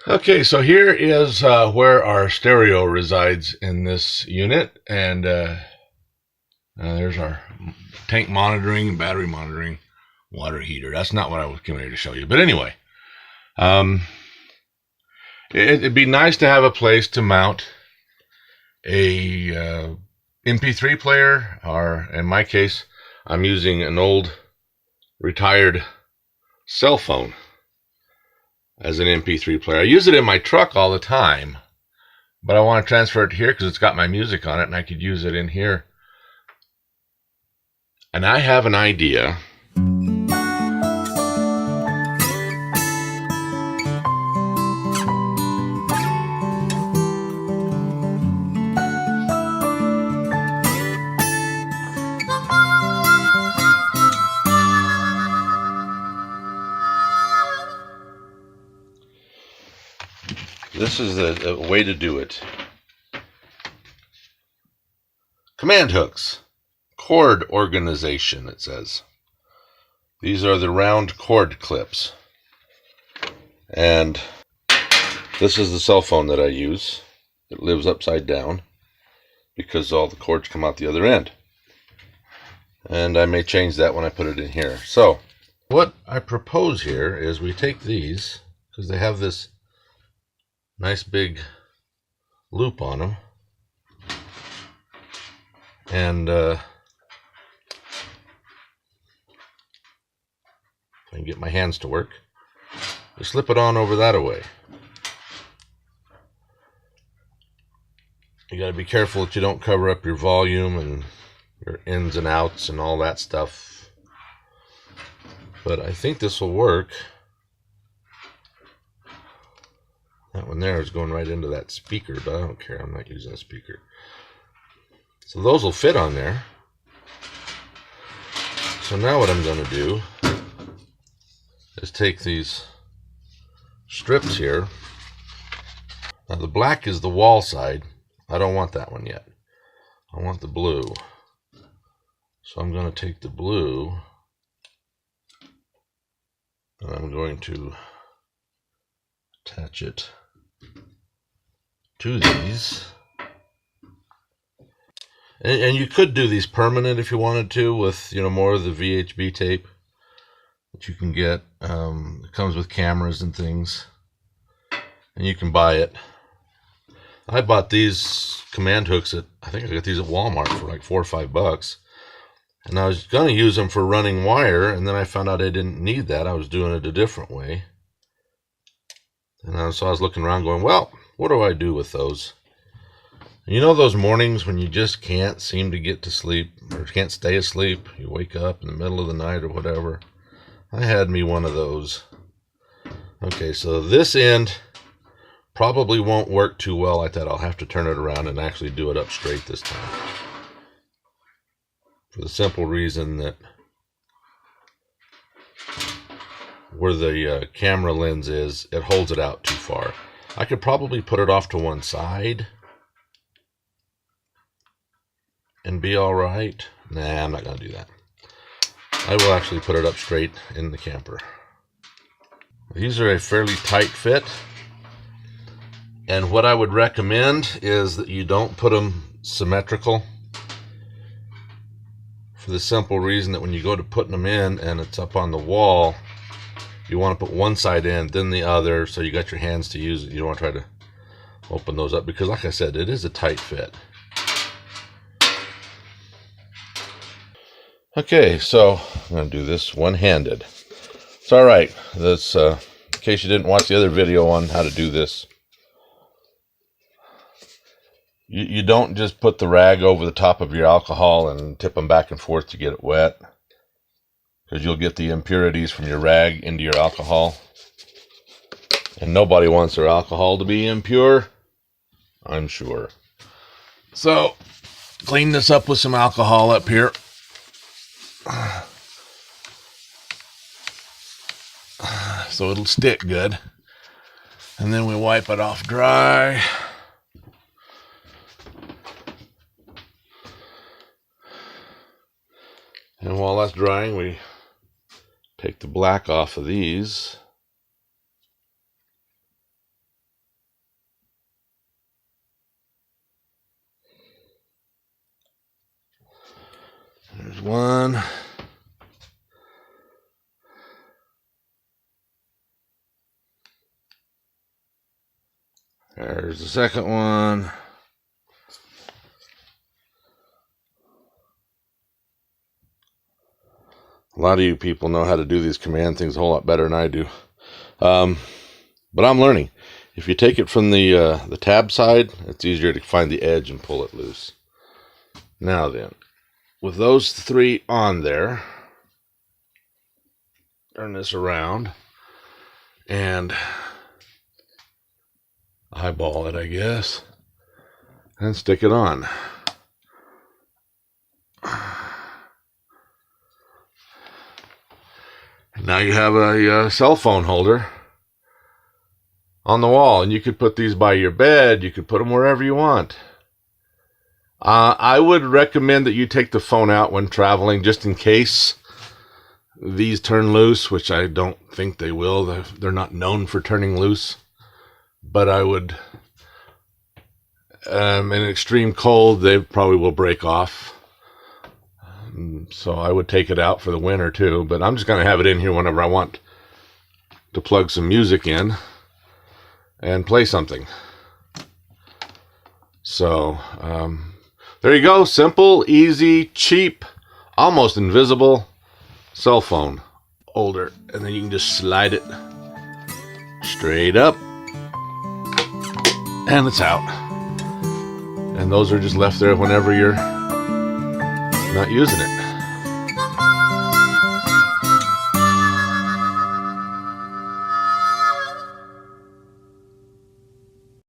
Okay, so here is where our stereo resides in this unit, and there's our tank monitoring, battery monitoring, water heater. That's not what I was getting ready to show you, but anyway, um, it'd be nice to have a place to mount a MP3 player, or in my case, I'm using an old retired cell phone as an MP3 player. I use it in my truck all the time, but I want to transfer it here because it's got my music on it and I could use it in here. And I have an idea. This is the way to do it. Command hooks. Cord organization, it says. These are the round cord clips. And this is the cell phone that I use. It lives upside down because all the cords come out the other end. And I may change that when I put it in here. So, what I propose here is we take these, because they have this nice big loop on them, and if I can get my hands to work, just slip it on over that away. You got to be careful that you don't cover up your volume and your ins and outs and all that stuff, but I think this will work. That one there is going right into that speaker, but I don't care. I'm not using a speaker. So those will fit on there. So now what I'm going to do is take these strips here. Now the black is the wall side. I don't want that one yet. I want the blue. So I'm going to take the blue and I'm going to attach it to these. And you could do these permanent if you wanted to, with more of the VHB tape that you can get. It comes with cameras and things, and you can buy it. I bought these command hooks I think I got these at Walmart for like $4 or $5, and I was going to use them for running wire, and then I found out I didn't need that. I was doing it a different way, and so I was looking around going, well, what do I do with those? Those mornings when you just can't seem to get to sleep, or can't stay asleep, you wake up in the middle of the night or whatever. I had me one of those. Okay, so this end probably won't work too well like that. I'll have to turn it around and actually do it up straight this time, for the simple reason that where the camera lens is, it holds it out too far. I could probably put it off to one side and be all right. Nah, I'm not going to do that. I will actually put it up straight in the camper. These are a fairly tight fit, and what I would recommend is that you don't put them symmetrical, for the simple reason that when you go to putting them in and it's up on the wall, you want to put one side in, then the other, so you got your hands to use it. You don't want to try to open those up, because like I said, it is a tight fit. Okay, so I'm going to do this one-handed. It's all right. This, in case you didn't watch the other video on how to do this, you don't just put the rag over the top of your alcohol and tip them back and forth to get it wet, because you'll get the impurities from your rag into your alcohol. And nobody wants their alcohol to be impure, I'm sure. So, clean this up with some alcohol up here. So it'll stick good. And then we wipe it off dry. And while that's drying, we take the black off of these. one. There's the second one. A lot of you people know how to do these command things a whole lot better than I do. But I'm learning. If you take it from the tab side, it's easier to find the edge and pull it loose. Now then, with those three on there, turn this around and eyeball it, I guess, and stick it on. Now you have a cell phone holder on the wall, and you could put these by your bed. You could put them wherever you want. I would recommend that you take the phone out when traveling, just in case these turn loose, which I don't think they will. They're not known for turning loose. But I would, in extreme cold, they probably will break off. So I would take it out for the winter too. But I'm just going to have it in here whenever I want to plug some music in and play something. So there you go. Simple, easy, cheap, almost invisible cell phone holder. And then you can just slide it straight up. And it's out. And those are just left there whenever you're not using it.